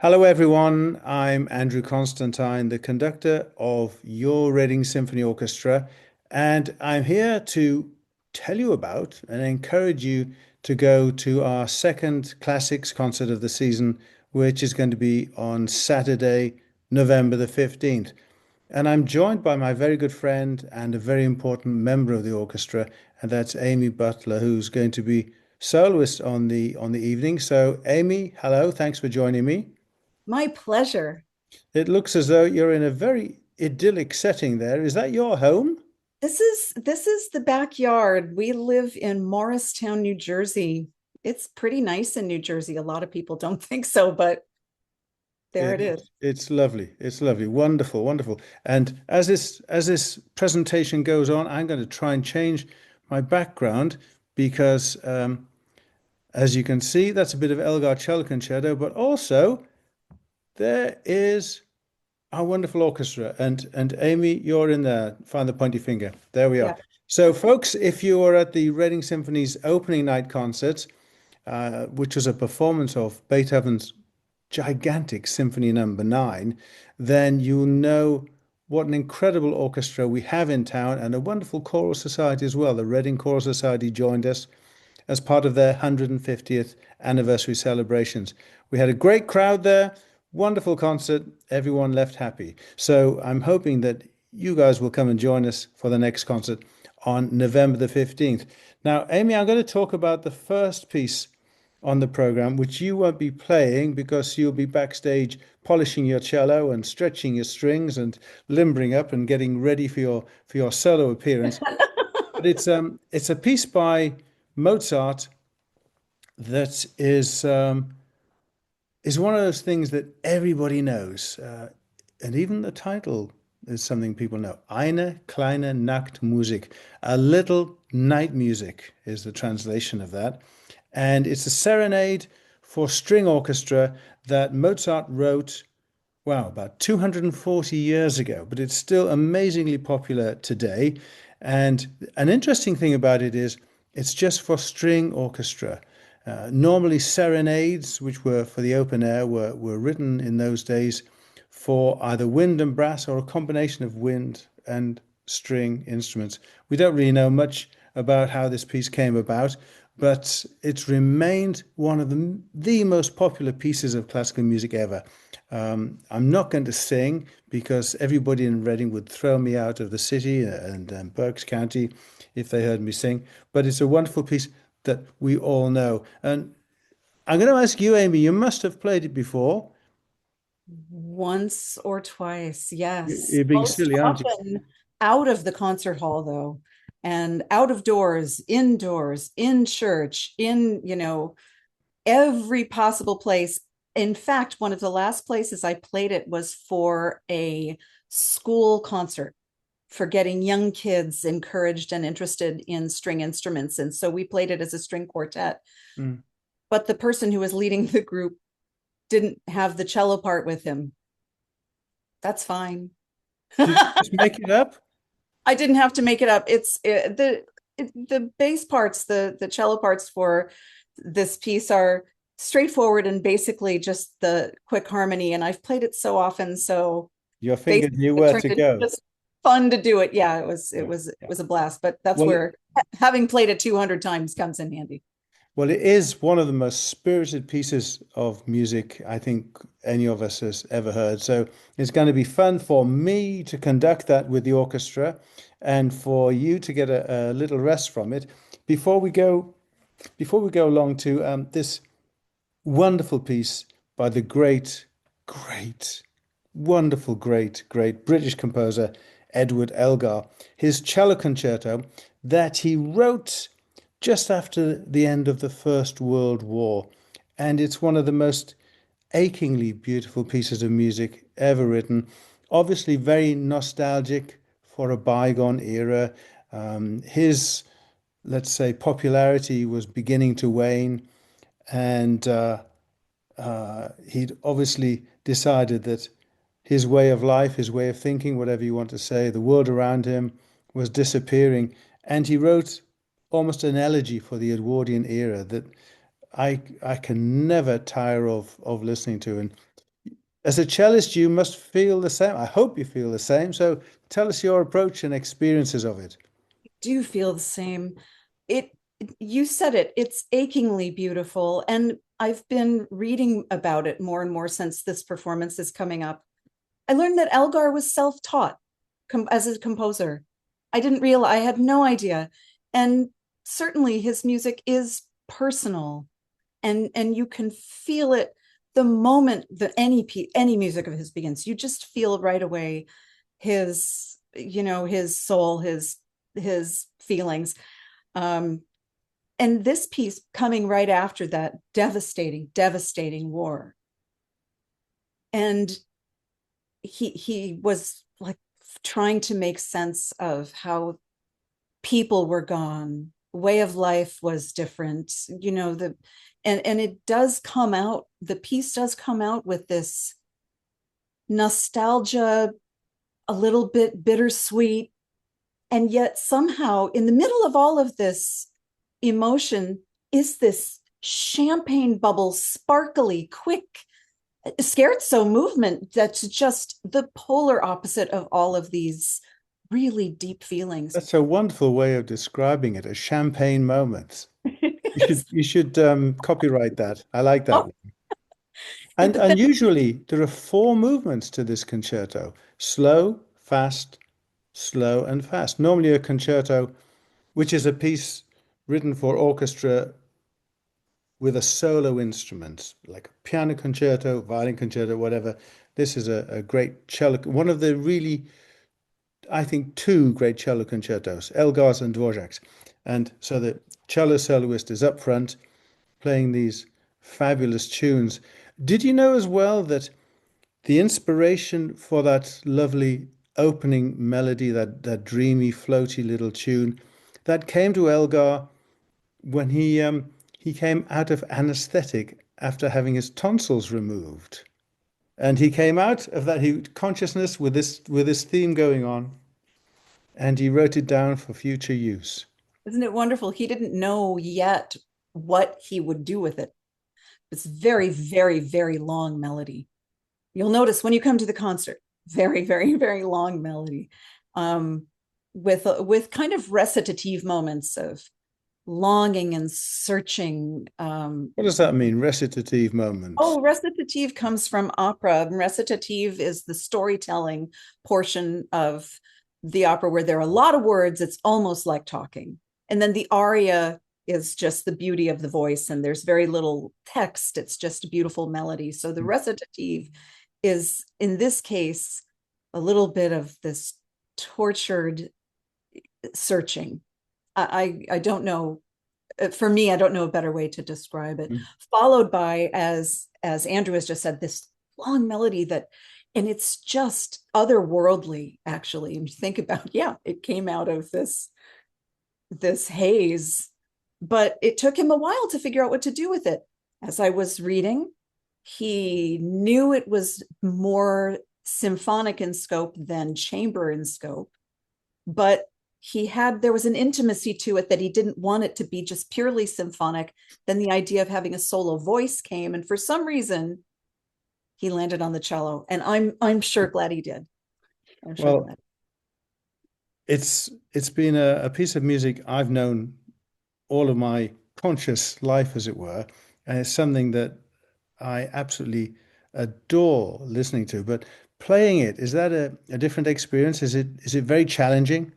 Hello, everyone. I'm Andrew Constantine, the conductor of your Reading Symphony Orchestra, and I'm here to tell you about and encourage you to go to our second classics concert of the season, which is going to be on Saturday, November the 15th. And I'm joined by my very good friend and a very important member of the orchestra, and that's Amy Butler, who's going to be soloist on the evening. So, Amy, hello, thanks for joining me. My pleasure. It looks as though you're in a very idyllic setting there. Is that your home? This is the backyard. We live in Morristown, New Jersey. It's pretty nice in New Jersey. A lot of people don't think so, but there it is. It's lovely. It's lovely. Wonderful, wonderful. And as this presentation goes on, I'm going to try and change my background because as you can see, that's a bit of Elgar cello concerto, but also there is our wonderful orchestra. And Amy, you're in there. Find the pointy finger. There we are. Yeah. So, folks, if you were at the Reading Symphony's opening night concert, which was a performance of Beethoven's gigantic Symphony Number 9, then you'll know what an incredible orchestra we have in town and a wonderful choral society as well. The Reading Choral Society joined us as part of their 150th anniversary celebrations. We had a great crowd there, wonderful concert, everyone left happy. So I'm hoping that you guys will come and join us for the next concert on November the 15th. Now, Amy, I'm going to talk about the first piece on the program, which you won't be playing because you'll be backstage polishing your cello and stretching your strings and limbering up and getting ready for your solo appearance. But it's a piece by Mozart that is one of those things that everybody knows, and even the title is something people know. Eine kleine Nachtmusik, a little night music is the translation of that, and it's a serenade for string orchestra that Mozart wrote, wow, about 240 years ago, but it's still amazingly popular today. And an interesting thing about it is it's just for string orchestra. Normally, serenades, which were for the open air, were written in those days for either wind and brass or a combination of wind and string instruments. We don't really know much about how this piece came about, but it's remained one of the most popular pieces of classical music ever. I'm not going to sing because everybody in Reading would throw me out of the city and Berks County if they heard me sing. But it's a wonderful piece that we all know. And I'm going to ask you, Amy, you must have played it before. Once or twice, yes. You're being Most silly, aren't you? often out of the concert hall, though, and out of doors, indoors, in church, in every possible place. In fact, one of the last places I played it was for a school concert for getting young kids encouraged and interested in string instruments. And so we played it as a string quartet. Mm. But the person who was leading the group didn't have the cello part with him. That's fine. Did you just make it up? I didn't have to make it up. The bass parts, the cello parts for this piece are straightforward and basically just the quick harmony. And I've played it so often, so Your finger basically knew it where turned to into go. just fun to do it. Yeah, it was it Yeah, was it yeah. was a blast. But that's Well, where having played it 200 times comes in handy. Well, it is one of the most spirited pieces of music I think any of us has ever heard. So it's going to be fun for me to conduct that with the orchestra and for you to get a little rest from it before we go before we go along to this wonderful piece by the great, wonderful, great British composer Edward Elgar. His cello concerto that he wrote just after the end of the First World War. And it's one of the most achingly beautiful pieces of music ever written. Obviously, very nostalgic for a bygone era. His, let's say, popularity was beginning to wane, and he'd obviously decided that his way of life, his way of thinking, whatever you want to say, the world around him was disappearing. And he wrote almost an elegy for the Edwardian era that I can never tire of listening to. And As a cellist, you must feel the same. I hope you feel the same. So tell us your approach and experiences of it. Do feel the same. It, you said it, it's achingly beautiful. And I've been reading about it more and more since this performance is coming up. I learned that Elgar was self-taught as a composer. I didn't realize, I had no idea. And certainly his music is personal, and you can feel it the moment that any music of his begins. You just feel right away his, his soul, his feelings. Um, and this piece coming right after that devastating war. And he was like trying to make sense of how people were gone, way of life was different, and it does come out, the piece does come out with this nostalgia, a little bit bittersweet, and yet somehow in the middle of all of this emotion is this champagne bubble, sparkly, quick scherzo movement that's just the polar opposite of all of these really deep feelings. That's a wonderful way of describing it, a champagne moment. Yes. You should copyright that. I like that. Oh, And but then, unusually, there are four movements to this concerto: slow, fast, slow, and fast. Normally, a concerto, which is a piece written for orchestra with a solo instrument, like a piano concerto, violin concerto, whatever. This is a great cello, one of the really, I think, two great cello concertos, Elgar's and Dvorak's. And so the cello soloist is up front playing these fabulous tunes. Did you know as well that the inspiration for that lovely opening melody, that dreamy, floaty little tune, that came to Elgar when he came out of anesthetic after having his tonsils removed, and he came out of that consciousness with this theme going on, and he wrote it down for future use. isn't it wonderful? He didn't know yet what he would do with it. It's very long melody. You'll notice when you come to the concert, very long melody, um, with kind of recitative moments of longing and searching. What does that mean? Recitative moments. Oh, recitative comes from opera. Recitative is the storytelling portion of the opera where there are a lot of words. It's almost like talking. And then the aria is just the beauty of the voice, and there's very little text. It's just a beautiful melody. So the recitative is, in this case, a little bit of this tortured searching. I don't know, for me, I don't know a better way to describe it. Followed by, as Andrew has just said, this long melody that, and it's just otherworldly, actually. And you think about, yeah, it came out of this haze, but it took him a while to figure out what to do with it. As I was reading, he knew it was more symphonic in scope than chamber in scope, but there was an intimacy to it that he didn't want it to be just purely symphonic. Then the idea of having a solo voice came, and for some reason he landed on the cello, and I'm sure glad he did. I'm sure Well, glad. it's been a piece of music I've known all of my conscious life, as it were, and it's something that I absolutely adore listening to. But playing it, is that a different experience? Is it very challenging?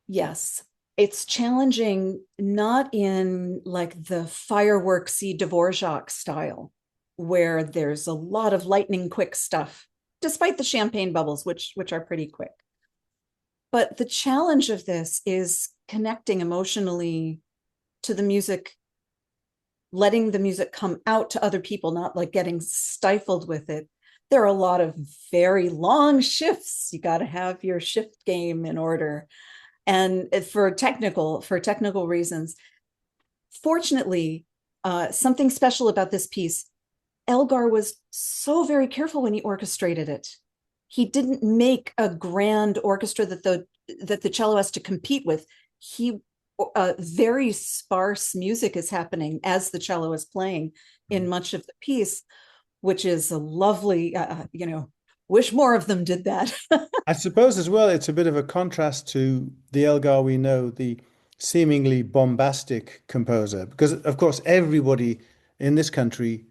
Yes, it's challenging, not in like the fireworksy Dvorak style, where there's a lot of lightning quick stuff, despite the champagne bubbles, which are pretty quick. But the challenge of this is connecting emotionally to the music, letting the music come out to other people, not like getting stifled with it. There are a lot of very long shifts. You got to have your shift game in order. And for technical reasons, fortunately, something special about this piece, Elgar was so very careful when he orchestrated it. He didn't make a grand orchestra that the cello has to compete with. He Very sparse music is happening as the cello is playing in much of the piece, which is a lovely, wish more of them did that. I suppose as well, it's a bit of a contrast to the Elgar we know, the seemingly bombastic composer, because of course everybody in this country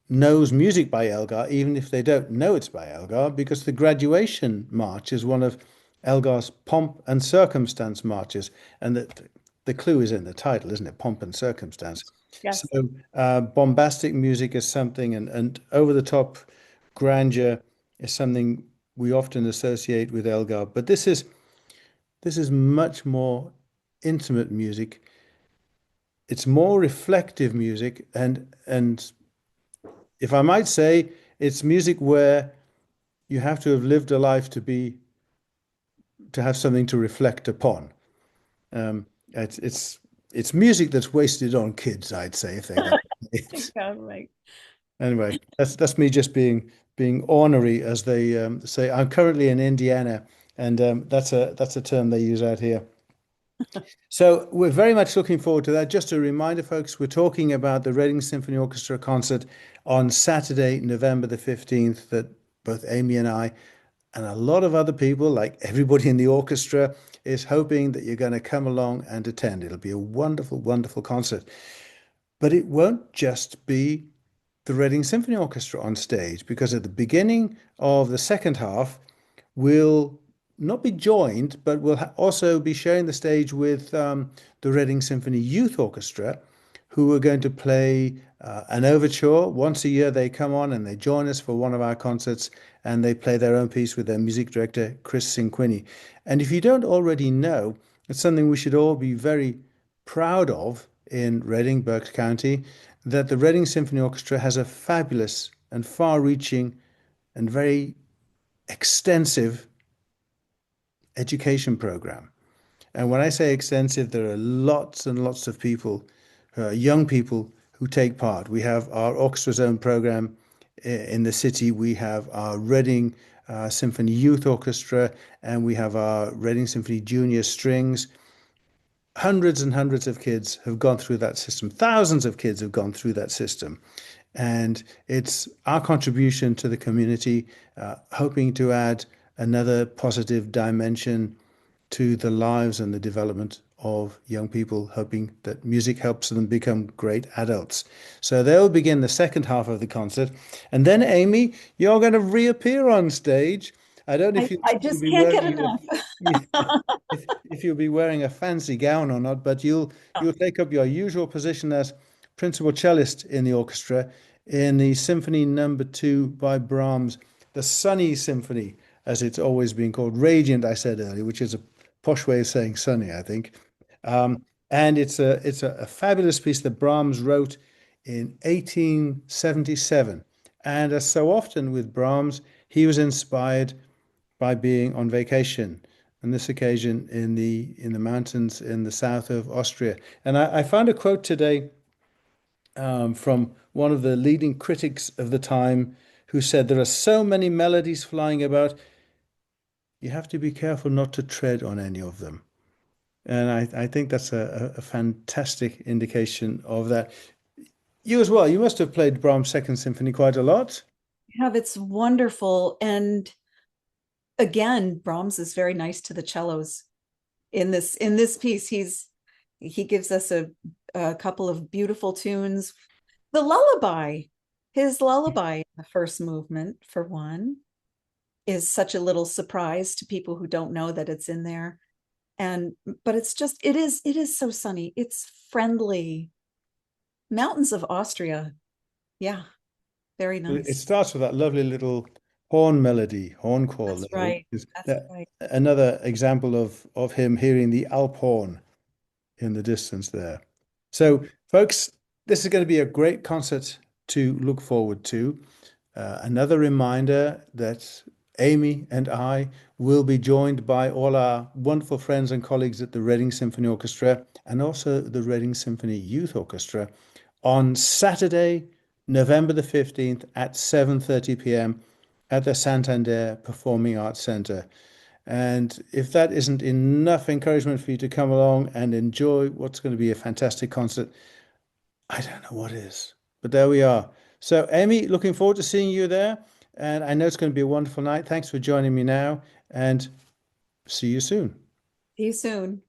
knows music by Elgar, even if they don't know it's by Elgar, because the graduation march is one of Elgar's pomp and circumstance marches, and the clue is in the title, isn't it? Pomp and circumstance. So Yes. bombastic music is something, and over the top grandeur is something we often associate with Elgar. But this is much more intimate music. It's more reflective music, and if I might say, it's music where you have to have lived a life to have something to reflect upon. It's music that's wasted on kids, I'd say, if they got it. Yeah, right. Anyway, that's me just being ornery, as they say. I'm currently in Indiana, and that's a term they use out here. So we're very much looking forward to that. Just a reminder, folks, we're talking about the Reading Symphony Orchestra concert on Saturday, November the 15th, that both Amy and I and a lot of other people, like everybody in the orchestra, is hoping that you're going to come along and attend. It'll be a wonderful, wonderful concert. But it won't just be the Reading Symphony Orchestra on stage, because at the beginning of the second half, we'll not be joined, but we'll also be sharing the stage with the Reading Symphony Youth Orchestra, who are going to play an overture. Once a year, they come on and they join us for one of our concerts, and they play their own piece with their music director, Chris Cinquini. And if you don't already know, it's something we should all be very proud of in Reading, Berks County, that the Reading Symphony Orchestra has a fabulous and far-reaching and very extensive education program. And when I say extensive, there are lots and lots of people, young people, who take part. We have our orchestra's own program in the city. We have our Reading Symphony Youth Orchestra, and we have our Reading Symphony Junior Strings. Hundreds and hundreds of kids have gone through that system. Thousands of kids have gone through that system. And it's our contribution to the community, hoping to add another positive dimension to the lives and the development of young people, hoping that music helps them become great adults. So they'll begin the second half of the concert. And then, Amy, you're going to reappear on stage. I don't know if I you'll just be can't get wearing enough. if you'll be wearing a fancy gown or not, but you'll take up your usual position as principal cellist in the orchestra in the Symphony No. 2 by Brahms, the Sunny Symphony, as it's always been called. Radiant, I said earlier, which is a posh way of saying sunny, I think. And it's a fabulous piece that Brahms wrote in 1877. And as so often with Brahms, he was inspired by being on vacation, on this occasion in the mountains in the south of Austria. And I found a quote today from one of the leading critics of the time, who said, "There are so many melodies flying about, you have to be careful not to tread on any of them." And I think that's a fantastic indication of that. You as well, you must have played Brahms' Second Symphony quite a lot. Have it's wonderful. And again, Brahms is very nice to the cellos in this piece. He gives us a couple of beautiful tunes. The lullaby, his lullaby in the first movement, for one, is such a little surprise to people who don't know that it's in there. And but it is so sunny. It's friendly. Mountains of Austria. Yeah, very It nice. starts with that lovely little horn melody, horn call That's there, which right. is That's right. another example of him hearing the Alp horn in the distance there. So, folks, this is going to be a great concert to look forward to. Another reminder that Amy and I will be joined by all our wonderful friends and colleagues at the Reading Symphony Orchestra and also the Reading Symphony Youth Orchestra on Saturday, November the 15th at 7:30 p.m. at the Santander Performing Arts Centre. And if that isn't enough encouragement for you to come along and enjoy what's going to be a fantastic concert, I don't know what is. But there we are. So, Amy, looking forward to seeing you there. And I know it's going to be a wonderful night. Thanks for joining me now and see you soon. See you soon.